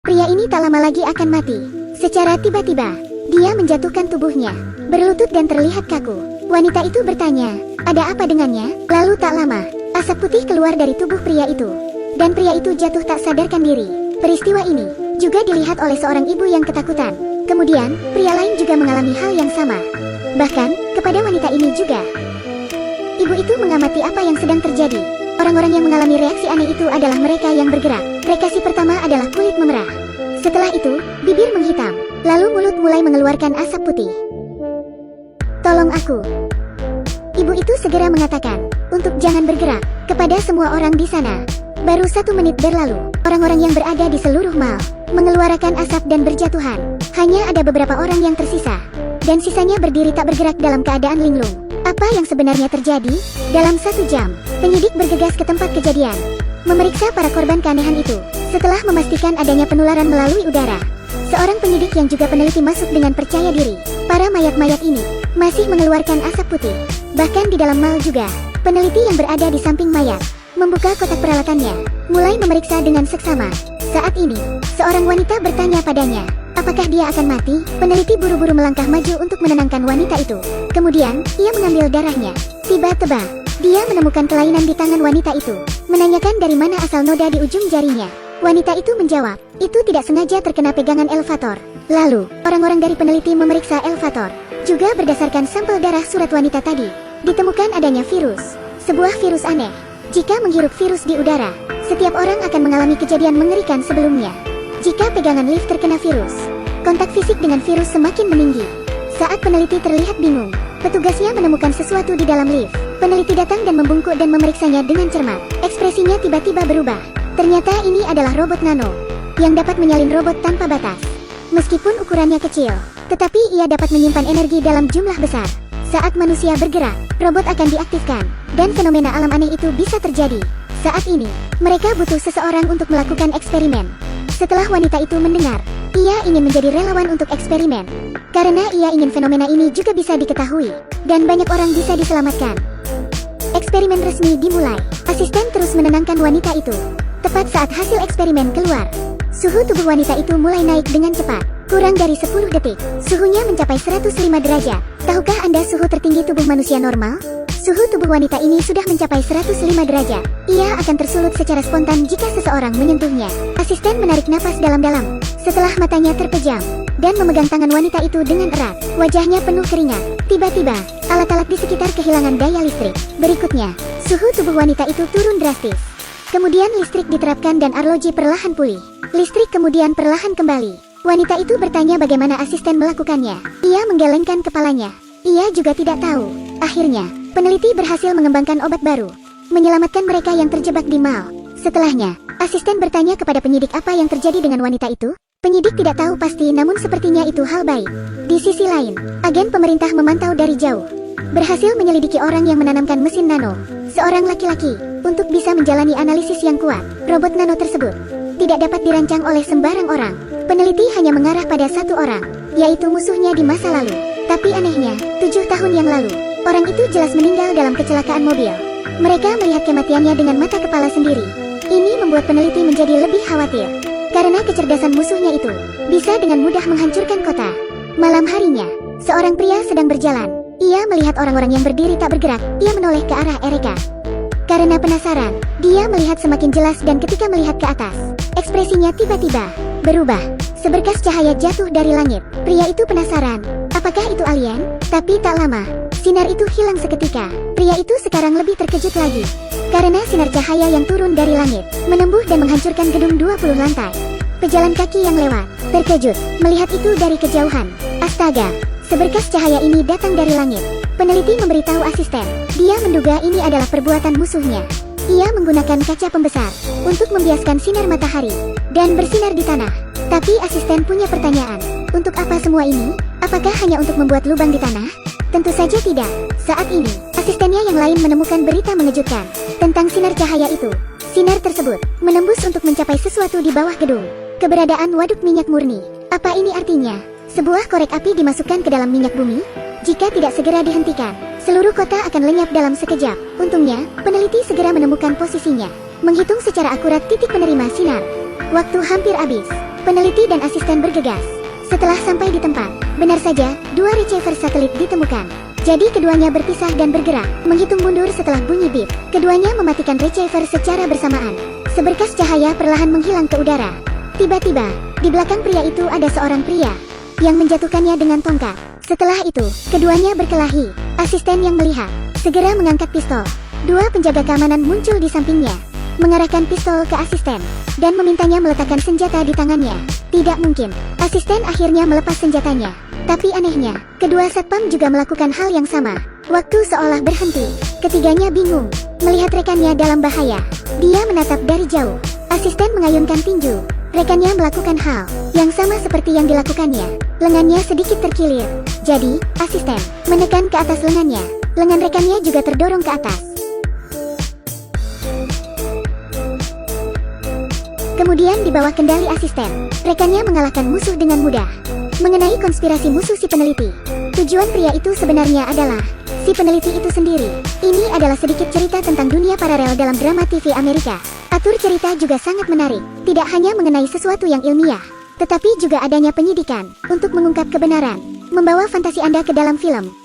Pria ini tak lama lagi akan mati. Secara tiba-tiba, dia menjatuhkan tubuhnya, berlutut dan terlihat kaku. Wanita itu bertanya, ada apa dengannya? Lalu tak lama, asap putih keluar dari tubuh pria itu. Dan pria itu jatuh tak sadarkan diri. Peristiwa ini juga dilihat oleh seorang ibu yang ketakutan. Kemudian, pria lain juga mengalami hal yang sama. Bahkan, kepada wanita ini juga. Ibu itu mengamati apa yang sedang terjadi. Orang-orang yang mengalami reaksi aneh itu adalah mereka yang bergerak. Reaksi pertama adalah kulit memerah. Setelah itu, bibir menghitam. Lalu mulut mulai mengeluarkan asap putih. Tolong aku. Ibu itu segera mengatakan, untuk jangan bergerak, kepada semua orang di sana. Baru 1 menit berlalu, orang-orang yang berada di seluruh mal mengeluarkan asap dan berjatuhan. Hanya ada beberapa orang yang tersisa. Dan sisanya berdiri tak bergerak dalam keadaan linglung. Apa yang sebenarnya terjadi? Dalam 1 jam, penyidik bergegas ke tempat kejadian, memeriksa para korban keanehan itu. Setelah memastikan adanya penularan melalui udara, seorang penyidik yang juga peneliti masuk dengan percaya diri. Para mayat-mayat ini masih mengeluarkan asap putih. Bahkan di dalam mal juga, peneliti yang berada di samping mayat membuka kotak peralatannya, mulai memeriksa dengan seksama. Saat ini, seorang wanita bertanya padanya, apakah dia akan mati? Peneliti buru-buru melangkah maju untuk menenangkan wanita itu. Kemudian, ia mengambil darahnya. Tiba-tiba, dia menemukan kelainan di tangan wanita itu. Menanyakan dari mana asal noda di ujung jarinya. Wanita itu menjawab, itu tidak sengaja terkena pegangan elevator. Lalu, orang-orang dari peneliti memeriksa elevator. Juga berdasarkan sampel darah surat wanita tadi, ditemukan adanya virus. Sebuah virus aneh. Jika menghirup virus di udara, setiap orang akan mengalami kejadian mengerikan sebelumnya. Jika pegangan lift terkena virus, kontak fisik dengan virus semakin meninggi. Saat peneliti terlihat bingung, petugasnya menemukan sesuatu di dalam lift. Peneliti datang dan membungkuk dan memeriksanya dengan cermat. Ekspresinya tiba-tiba berubah. Ternyata ini adalah robot nano, yang dapat menyalin robot tanpa batas. Meskipun ukurannya kecil, tetapi ia dapat menyimpan energi dalam jumlah besar. Saat manusia bergerak, robot akan diaktifkan, dan fenomena alam aneh itu bisa terjadi. Saat ini, mereka butuh seseorang untuk melakukan eksperimen. Setelah wanita itu mendengar, ia ingin menjadi relawan untuk eksperimen. Karena ia ingin fenomena ini juga bisa diketahui, dan banyak orang bisa diselamatkan. Eksperimen resmi dimulai. Asisten terus menenangkan wanita itu. Tepat saat hasil eksperimen keluar, suhu tubuh wanita itu mulai naik dengan cepat. Kurang dari 10 detik, suhunya mencapai 105 derajat. Tahukah Anda suhu tertinggi tubuh manusia normal? Suhu tubuh wanita ini sudah mencapai 105 derajat. Ia akan tersulut secara spontan jika seseorang menyentuhnya. Asisten menarik napas dalam-dalam. Setelah matanya terpejam, dan memegang tangan wanita itu dengan erat. Wajahnya penuh keringat. Tiba-tiba, alat-alat di sekitar kehilangan daya listrik. Berikutnya, suhu tubuh wanita itu turun drastis. Kemudian listrik diterapkan dan arloji perlahan pulih. Listrik kemudian perlahan kembali. Wanita itu bertanya bagaimana asisten melakukannya. Ia menggelengkan kepalanya. Ia juga tidak tahu. Akhirnya, peneliti berhasil mengembangkan obat baru, menyelamatkan mereka yang terjebak di mal. Setelahnya, asisten bertanya kepada penyidik apa yang terjadi dengan wanita itu. Penyidik tidak tahu pasti, namun sepertinya itu hal baik. Di sisi lain, agen pemerintah memantau dari jauh, berhasil menyelidiki orang yang menanamkan mesin nano, seorang laki-laki, untuk bisa menjalani analisis yang kuat. Robot nano tersebut tidak dapat dirancang oleh sembarang orang. Peneliti hanya mengarah pada satu orang, yaitu musuhnya di masa lalu. Tapi anehnya, 7 tahun yang lalu, orang itu jelas meninggal dalam kecelakaan mobil. Mereka melihat kematiannya dengan mata kepala sendiri. Ini membuat peneliti menjadi lebih khawatir, karena kecerdasan musuhnya itu bisa dengan mudah menghancurkan kota. Malam harinya, seorang pria sedang berjalan. Ia melihat orang-orang yang berdiri tak bergerak. Ia menoleh ke arah Erika. Karena penasaran, dia melihat semakin jelas dan ketika melihat ke atas, ekspresinya tiba-tiba berubah. Seberkas cahaya jatuh dari langit. Pria itu penasaran, apakah itu alien? Tapi tak lama, sinar itu hilang seketika. Pria itu sekarang lebih terkejut lagi, karena sinar cahaya yang turun dari langit menembus dan menghancurkan gedung 20 lantai. Pejalan kaki yang lewat terkejut melihat itu dari kejauhan. Astaga, seberkas cahaya ini datang dari langit. Peneliti memberitahu asisten. Dia menduga ini adalah perbuatan musuhnya. Ia menggunakan kaca pembesar untuk membiaskan sinar matahari dan bersinar di tanah. Tapi asisten punya pertanyaan. Untuk apa semua ini? Apakah hanya untuk membuat lubang di tanah? Tentu saja tidak. Saat ini, asistennya yang lain menemukan berita mengejutkan tentang sinar cahaya itu. Sinar tersebut menembus untuk mencapai sesuatu di bawah gedung. Keberadaan waduk minyak murni. Apa ini artinya? Sebuah korek api dimasukkan ke dalam minyak bumi? Jika tidak segera dihentikan, seluruh kota akan lenyap dalam sekejap. Untungnya, peneliti segera menemukan posisinya, menghitung secara akurat titik penerima sinar. Waktu hampir habis. Peneliti dan asisten bergegas. Setelah sampai di tempat, benar saja, 2 receiver satelit ditemukan. Jadi keduanya berpisah dan bergerak, menghitung mundur setelah bunyi bip. Keduanya mematikan receiver secara bersamaan. Seberkas cahaya perlahan menghilang ke udara. Tiba-tiba, di belakang pria itu ada seorang pria yang menjatuhkannya dengan tongkat. Setelah itu, keduanya berkelahi. Asisten yang melihat segera mengangkat pistol. 2 penjaga keamanan muncul di sampingnya, mengarahkan pistol ke asisten dan memintanya meletakkan senjata di tangannya. Tidak mungkin. Asisten akhirnya melepas senjatanya. Tapi anehnya, kedua satpam juga melakukan hal yang sama. Waktu seolah berhenti. Ketiganya bingung melihat rekannya dalam bahaya. Dia menatap dari jauh. Asisten mengayunkan tinju. Rekannya melakukan hal yang sama seperti yang dilakukannya. Lengannya sedikit terkilir. Jadi, asisten menekan ke atas lengannya. Lengan rekannya juga terdorong ke atas. Kemudian di bawah kendali asisten, rekannya mengalahkan musuh dengan mudah. Mengenai konspirasi musuh si peneliti, tujuan pria itu sebenarnya adalah si peneliti itu sendiri. Ini adalah sedikit cerita tentang dunia paralel dalam drama TV Amerika. Atur cerita juga sangat menarik, tidak hanya mengenai sesuatu yang ilmiah, tetapi juga adanya penyidikan untuk mengungkap kebenaran, membawa fantasi Anda ke dalam film.